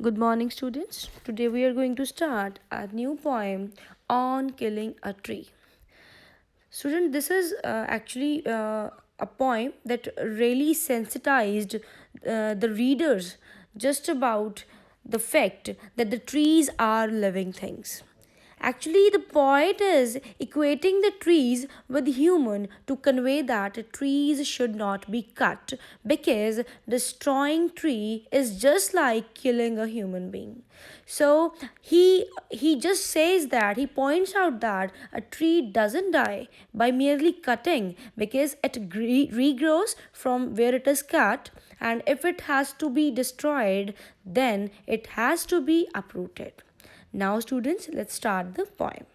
Good morning, students. Today we are going to start a new poem on killing a tree. Student, this is actually a poem that really sensitized the readers just about the fact that the trees are living things. Actually, the poet is equating the trees with human to convey that trees should not be cut because destroying tree is just like killing a human being. So he just says that he points out that a tree doesn't die by merely cutting because it regrows from where it is cut, and if it has to be destroyed, then it has to be uprooted. Now, students, let's start the poem.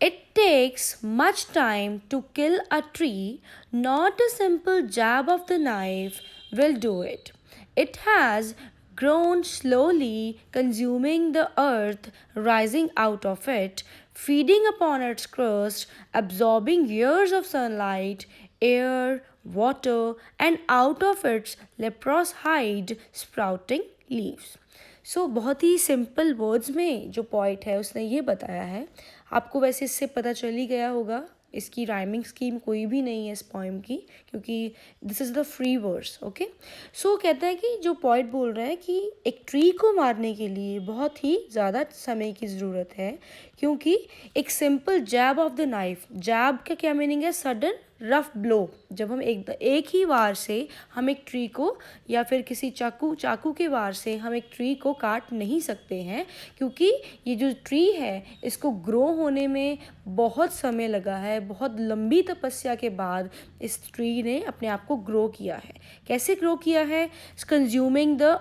It takes much time to kill a tree, not a simple jab of the knife will do it. It has grown slowly, consuming the earth, rising out of it, feeding upon its crust, absorbing years of sunlight, air, water, and out of its leprous hide sprouting leaves. बहुत ही simple words में जो point है उसने ये बताया है. आपको वैसे इससे पता चल ही गया होगा इसकी राइमिंग स्कीम कोई भी नहीं है इस पोएम की, क्योंकि this is the free verse. Okay, so कहता है कि जो पॉइंट बोल रहा है कि एक ट्री को मारने के लिए बहुत ही ज़्यादा समय की ज़रूरत है, क्योंकि एक simple jab of the knife, jab का क्या मीनिंग है? Sudden rough blow. जब हम एक ही वार से हम एक ट्री को या फिर किसी चाकू के वार से हम एक ट्री को काट नहीं सकते हैं, क्योंकि ये जो ट्री है इसको ग्रो होने में बहुत समय लगा है. बहुत लंबी तपस्या के बाद इस ट्री ने अपने आप को ग्रो किया है. कैसे ग्रो किया है? कंज्यूमिंग द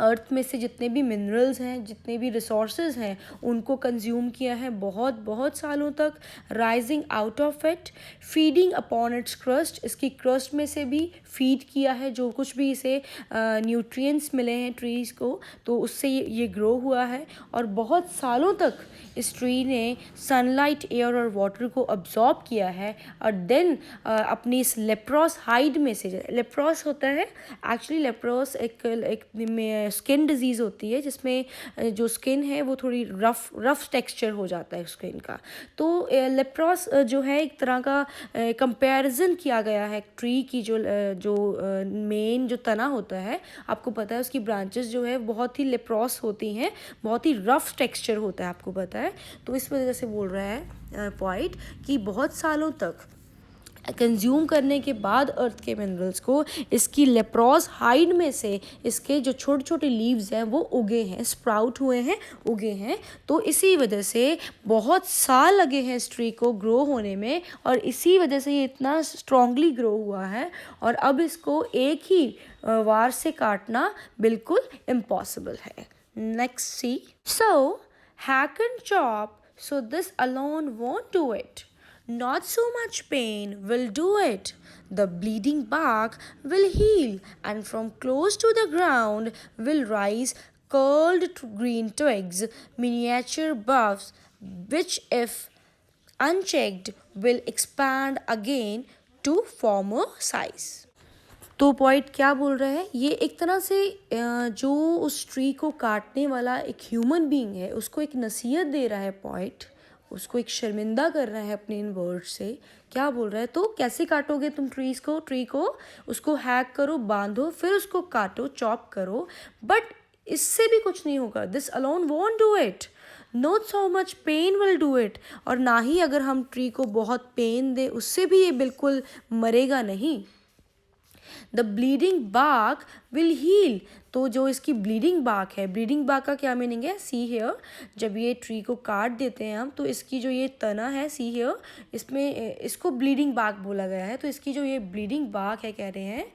अर्थ में से जितने भी मिनरल्स हैं, जितने भी रिसोर्सेज हैं, उनको कंज्यूम किया है बहुत बहुत सालों तक. Rising out of it, feeding upon its crust, इसकी क्रस्ट में से भी फीड किया है जो कुछ भी इसे न्यूट्रिएंट्स मिले हैं ट्रीज़ को, तो उससे ये ग्रो हुआ है. और बहुत सालों तक इस ट्री ने सनलाइट, एयर और वाटर को अब्जॉर्ब किया है. और देन अपनी इस लेप्रोस हाइड में से, लेप्रोस होता है एक्चुअली, लेप्रोस एक स्किन डिजीज़ होती है जिसमें जो स्किन है वो थोड़ी रफ टेक्सचर हो जाता है स्किन का. तो लेप्रोस जो है एक तरह का कंपैरिजन किया गया है ट्री की जो मेन जो तना होता है, आपको पता है उसकी ब्रांचेस जो है बहुत ही लेप्रोस होती हैं, बहुत ही रफ टेक्सचर होता है, आपको पता है. तो इस वजह से बोल रहा है पॉइंट कि बहुत सालों तक कंज्यूम करने के बाद अर्थ के मिनरल्स को इसकी लेप्रोस हाइड में से इसके जो छोटे छोटे लीव्स हैं वो उगे हैं, स्प्राउट हुए हैं, उगे हैं. तो इसी वजह से बहुत साल लगे हैं इस ट्री को ग्रो होने में, और इसी वजह से ये इतना स्ट्रांगली ग्रो हुआ है. और अब इसको एक ही वार से काटना बिल्कुल इम्पॉसिबल है. Next C. So hack and chop, so this alone won't do it. Not so much pain will do it. The bleeding bark will heal, and from close to the ground will rise curled green twigs, miniature buds, which, if unchecked, will expand again to former size. तो point क्या बोल रहा है? ये एक तरह से जो उस ट्री को काटने वाला एक ह्यूमन बीइंग है उसको एक नसीहत दे रहा है पॉइंट, उसको एक शर्मिंदा कर रहा है अपने इन वर्ड से. क्या बोल रहा है? तो कैसे काटोगे तुम ट्री को? उसको हैक करो, बांधो, फिर उसको काटो, चॉप करो, बट इससे भी कुछ नहीं होगा. This alone won't do it. Not so much pain will do it. और ना ही अगर हम ट्री को बहुत पेन दे उससे भी ये बिल्कुल मरेगा नहीं. The bleeding bark will heal. तो जो इसकी ब्लीडिंग बार्क है, ब्लीडिंग बार्क का क्या मीनिंग है? सी हियर, जब ये ट्री को काट देते हैं हम तो इसकी जो ये तना है, सी हियर, इसमें इसको ब्लीडिंग बार्क बोला गया है. तो इसकी जो ये ब्लीडिंग बार्क है कह रहे हैं,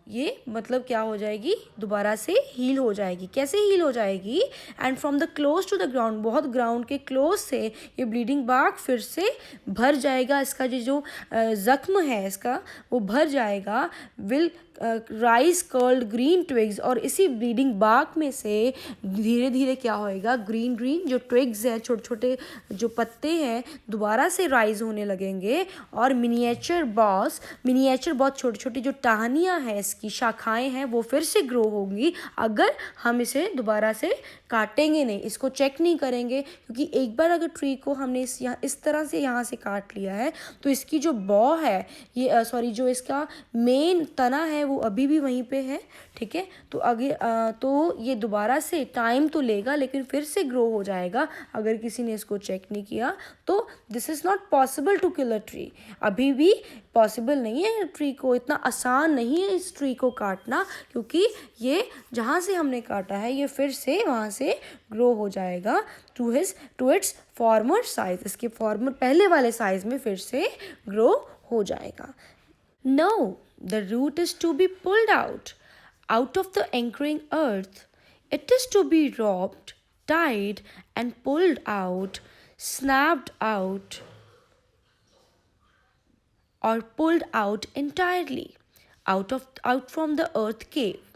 ये मतलब क्या हो जाएगी? दोबारा से हील हो जाएगी. कैसे हील हो जाएगी? And from the close to the ground, बहुत ग्राउंड के क्लोज से ये ब्लीडिंग बार्क फिर से भर जाएगा. इसका जो ज़ख्म है इसका वो भर जाएगा. Will rise curled green twigs, और इसी ब्लीडिंग बार्क में से धीरे धीरे क्या होएगा? ग्रीन जो ट्विग्स हैं, छोटे छोटे जो पत्ते हैं, दोबारा से राइज होने लगेंगे. और मिनिएचर बहुत छोटी छोटी जो टहनियाँ हैं इसकी शाखाएं हैं वो फिर से ग्रो होंगी अगर हम इसे दोबारा से काटेंगे नहीं, इसको चेक नहीं करेंगे, क्योंकि एक बार अगर ट्री को हमने इस तरह से यहाँ से काट लिया है तो इसकी जो बॉ है ये जो इसका मेन तना है वो अभी भी वहीं पे है, ठीक है। तो आगे तो ये दोबारा से टाइम तो लेगा लेकिन फिर से ग्रो हो जाएगा अगर किसी ने इसको चेक नहीं किया। तो this is not possible to kill a tree, अभी भी पॉसिबल नहीं है ट्री को, इतना आसान नहीं है इस ट्री को काटना, क्योंकि ये जहाँ से हमने काटा है ये फिर से वहाँ से ग्रो हो जाएगा टू इट्स फॉर्मर साइज, इसके फॉर्मर पहले वाले साइज में फिर से ग्रो हो जाएगा। No, the root is to be pulled out of the anchoring earth. It is to be robbed, tied, and pulled out, snapped out, or pulled out entirely out from the earth cave.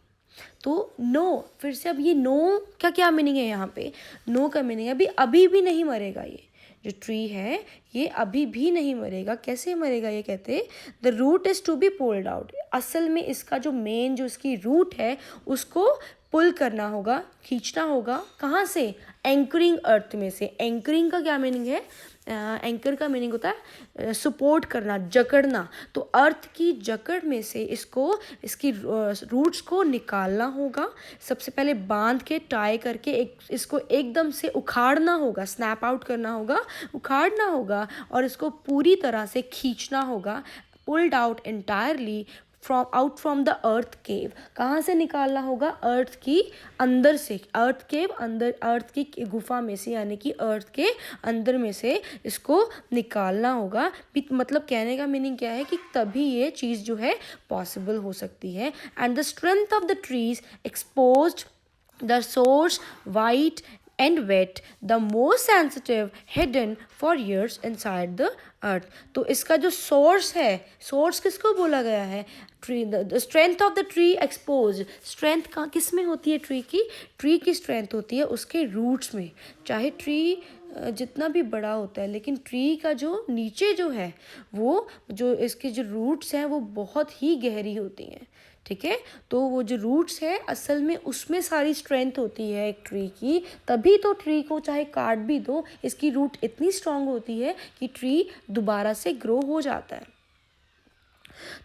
तो no, फिर से अब ये no का क्या meaning है यहाँ पे? नो का मीनिंग है अभी भी नहीं मरेगा, ये जो ट्री है ये अभी भी नहीं मरेगा। कैसे मरेगा ये कहते, the root is to be pulled out, असल में इसका जो मेन जो इसकी रूट है उसको पुल करना होगा, खींचना होगा, कहाँ से? एंकरिंग अर्थ में से। एंकरिंग का क्या मीनिंग है? एंकर का मीनिंग होता है सपोर्ट करना, जकड़ना। तो अर्थ की जकड़ में से इसकी रूट्स को निकालना होगा, सबसे पहले बांध के टाई करके इसको एकदम से उखाड़ना होगा, स्नैप आउट करना होगा, उखाड़ना होगा और इसको पूरी तरह से खींचना होगा, pulled out entirely from the earth cave. कहाँ से निकालना होगा? अर्थ की अंदर से, अर्थ केव अंदर, अर्थ की गुफा में से, यानी कि अर्थ के अंदर में से इसको निकालना होगा। मतलब कहने का मीनिंग क्या है कि तभी ये चीज़ जो है पॉसिबल हो सकती है। And the strength of the trees exposed the source white and wet, the most sensitive hidden for years inside the earth। तो इसका जो सोर्स है, सोर्स किसको बोला गया है? Tree, the strength of the tree expose. Strength का किस में होती है? ट्री की स्ट्रेंथ होती है उसके रूट्स में। चाहे ट्री जितना भी बड़ा होता है लेकिन ट्री का जो नीचे जो है वो जो इसके जो रूट्स हैं वो बहुत ही गहरी होती हैं, ठीक है। तो वो जो रूट्स है असल में उसमें सारी स्ट्रेंथ होती है एक ट्री की, तभी तो ट्री को चाहे काट भी दो इसकी रूट इतनी स्ट्रांग होती है कि ट्री दोबारा से ग्रो हो जाता है।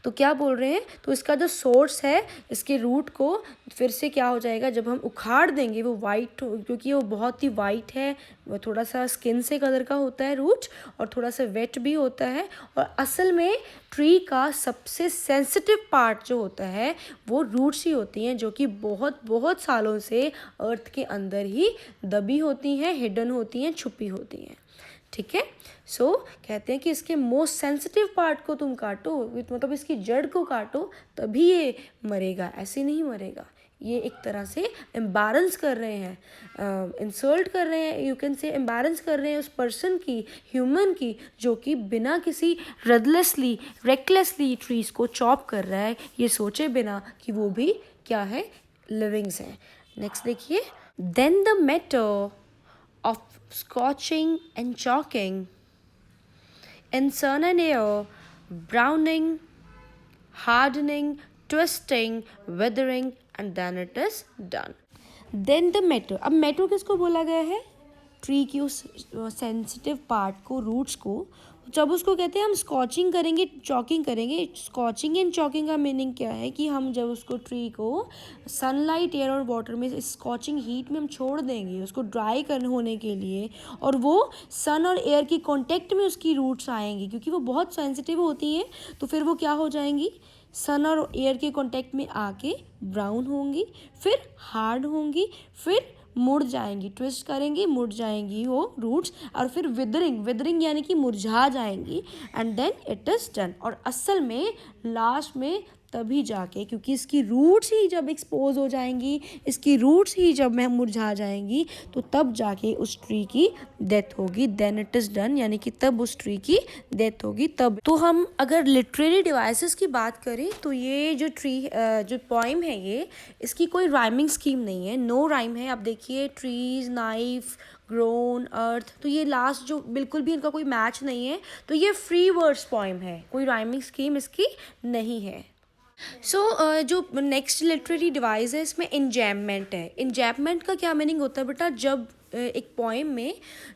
तो क्या बोल रहे हैं? तो इसका जो सोर्स है, इसके रूट को फिर से क्या हो जाएगा, जब हम उखाड़ देंगे वो वाइट, क्योंकि वो बहुत ही वाइट है, वो थोड़ा सा स्किन से कलर का होता है रूट और थोड़ा सा वेट भी होता है। और असल में ट्री का सबसे सेंसिटिव पार्ट जो होता है वो रूट्स ही होती हैं, जो कि बहुत बहुत सालों से अर्थ के अंदर ही दबी होती हैं, हिडन होती हैं, छुपी होती हैं, ठीक है। सो कहते हैं कि इसके मोस्ट सेंसिटिव पार्ट को तुम काटो, मतलब इसकी जड़ को काटो, तभी ये मरेगा, ऐसे नहीं मरेगा। ये एक तरह से एम्बैरेंस कर रहे हैं, इंसल्ट कर रहे हैं, यू कैन से एम्बैरेंस कर रहे हैं उस पर्सन की, ह्यूमन की, जो कि बिना किसी रेकलेसली ट्रीज को चॉप कर रहा है, ये सोचे बिना कि वो भी क्या है, लिविंग्स हैं। नेक्स्ट देखिए, then the matter of scorching and chalking in sun and air, browning, hardening, twisting, withering, and then it is done. Then the matter, अब matter किसको बोला गया है? ट्री की उस सेंसिटिव पार्ट को, रूट्स को। जब उसको कहते हैं हम स्कॉचिंग करेंगे, चॉकिंग करेंगे। स्कॉचिंग एंड चॉकिंग का मीनिंग क्या है कि हम जब उसको ट्री को सनलाइट, एयर और वाटर में स्कॉचिंग हीट में हम छोड़ देंगे उसको ड्राई करने होने के लिए, और वो सन और एयर की कांटेक्ट में उसकी रूट्स आएंगी, क्योंकि वो बहुत सेंसिटिव होती हैं, तो फिर वो क्या हो जाएंगी, सन और एयर के कांटेक्ट में आके ब्राउन होंगी, फिर हार्ड होंगी, फिर मुड़ जाएंगी, ट्विस्ट करेंगी, मुड़ जाएंगी वो रूट्स, और फिर विदरिंग यानी कि मुरझा जाएंगी, and then it is done. और असल में लास्ट में तभी जाके, क्योंकि इसकी रूट्स ही जब एक्सपोज हो जाएंगी, इसकी रूट्स ही जब मुरझा जाएंगी, तो तब जाके उस ट्री की डेथ होगी, देन इट इज़ डन, यानी कि तब उस ट्री की डेथ होगी तब। तो हम अगर लिटरेरी डिवाइसेस की बात करें तो ये जो जो पोइम है ये, इसकी कोई राइमिंग स्कीम नहीं है, नो राइम है। आप देखिए, ट्रीज, नाइफ, ग्रोन, अर्थ, तो ये लास्ट जो बिल्कुल भी इनका कोई मैच नहीं है, तो ये फ्री वर्ड्स पोइम है, कोई राइमिंग स्कीम इसकी नहीं है। जो नेक्स्ट लिटरेरी डिवाइस है इसमें इंजैममेंट है। इंजैममेंट का क्या मीनिंग होता है बेटा, जब एक पोइम में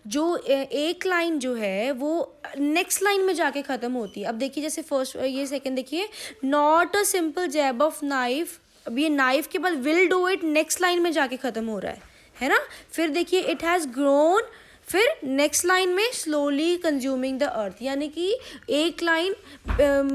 जो एक लाइन जो है वो नेक्स्ट लाइन में जाके ख़त्म होती है। अब देखिए जैसे फर्स्ट ये सेकंड देखिए, not a simple jab of knife, अब ये नाइफ के बाद will do it next line में जाके ख़त्म हो रहा है ना। फिर देखिए इट हैज़ ग्रोन, फिर नेक्स्ट लाइन में स्लोली कंज्यूमिंग द अर्थ, यानी कि एक लाइन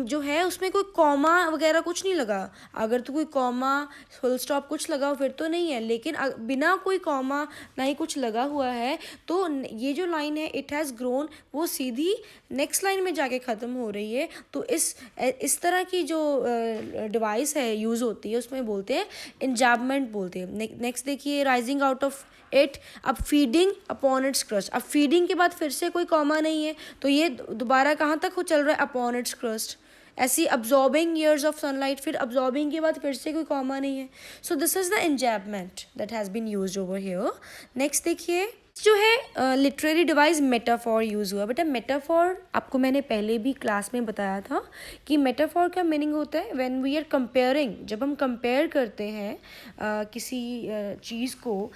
जो है उसमें कोई कॉमा वगैरह कुछ नहीं लगा। अगर तो कोई कॉमा फुल स्टॉप कुछ लगा हो फिर तो नहीं है, लेकिन बिना कोई कॉमा ना ही कुछ लगा हुआ है तो ये जो लाइन है इट हैज़ ग्रोन वो सीधी नेक्स्ट लाइन में जाके ख़त्म हो रही है। तो इस तरह की जो डिवाइस है यूज़ होती है उसमें बोलते हैं इंजैबमेंट बोलते हैं। नेक्स्ट देखिए राइजिंग आउट ऑफ इट, अब फीडिंग अपॉन इट्स क्रस्ट, अब फीडिंग के बाद फिर से कोई कॉमा नहीं है तो ये दोबारा कहाँ तक हो चल रहा है, अपॉन इट्स क्रस्ट। ऐसी अब्जॉर्बिंग ईयर्स ऑफ सनलाइट, फिर अब्जॉर्बिंग के बाद फिर से कोई कॉमा नहीं है। So this is the enjambment that has been used over here. Next देखिए जो है लिटरेरी डिवाइस मेटाफॉर यूज़ हुआ। बेटा मेटाफॉर आपको मैंने पहले भी क्लास में बताया था कि मेटाफॉर का मीनिंग होता है व्हेन वी आर कंपेयरिंग, जब हम कंपेयर करते हैं किसी चीज़ को,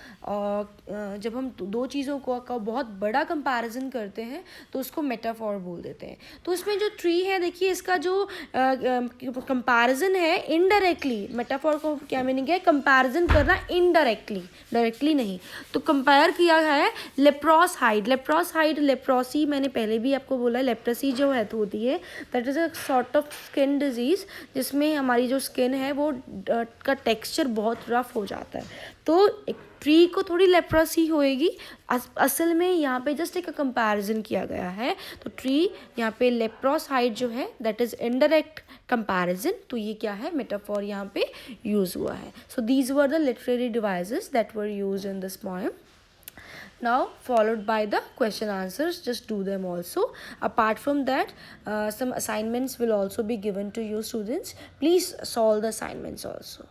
जब हम दो चीज़ों को का बहुत बड़ा कंपैरिजन करते हैं तो उसको मेटाफॉर बोल देते हैं। तो इसमें जो ट्री है देखिए इसका जो कंपैरिजन है इनडायरेक्टली, मेटाफॉर को क्या मीनिंग है, कंपैरिजन करना इनडायरेक्टली, डायरेक्टली नहीं। तो कंपेयर किया है लेप्रोस हाइड, लेप्रोस हाइड, लेप्रोसी मैंने पहले भी आपको बोला, लेप्रोसी जो है तो होती है that is a sort of skin disease जिसमें हमारी जो स्किन है वो का टेक्सचर बहुत रफ हो जाता है। तो एक ट्री को थोड़ी लेप्रोसी होएगी, असल में यहाँ पे जस्ट एक कंपैरिजन किया गया है। तो ट्री यहाँ पे लेप्रोस हाइड जो है दैट इज़ इनडायरेक्ट कंपैरिजन, तो ये क्या है मेटाफॉर यहाँ पे यूज़ हुआ है। So these were the literary devices that were used in this poem. Now followed by the question answers, just do them also. Apart from that some assignments will also be given to you students. Please solve the assignments also.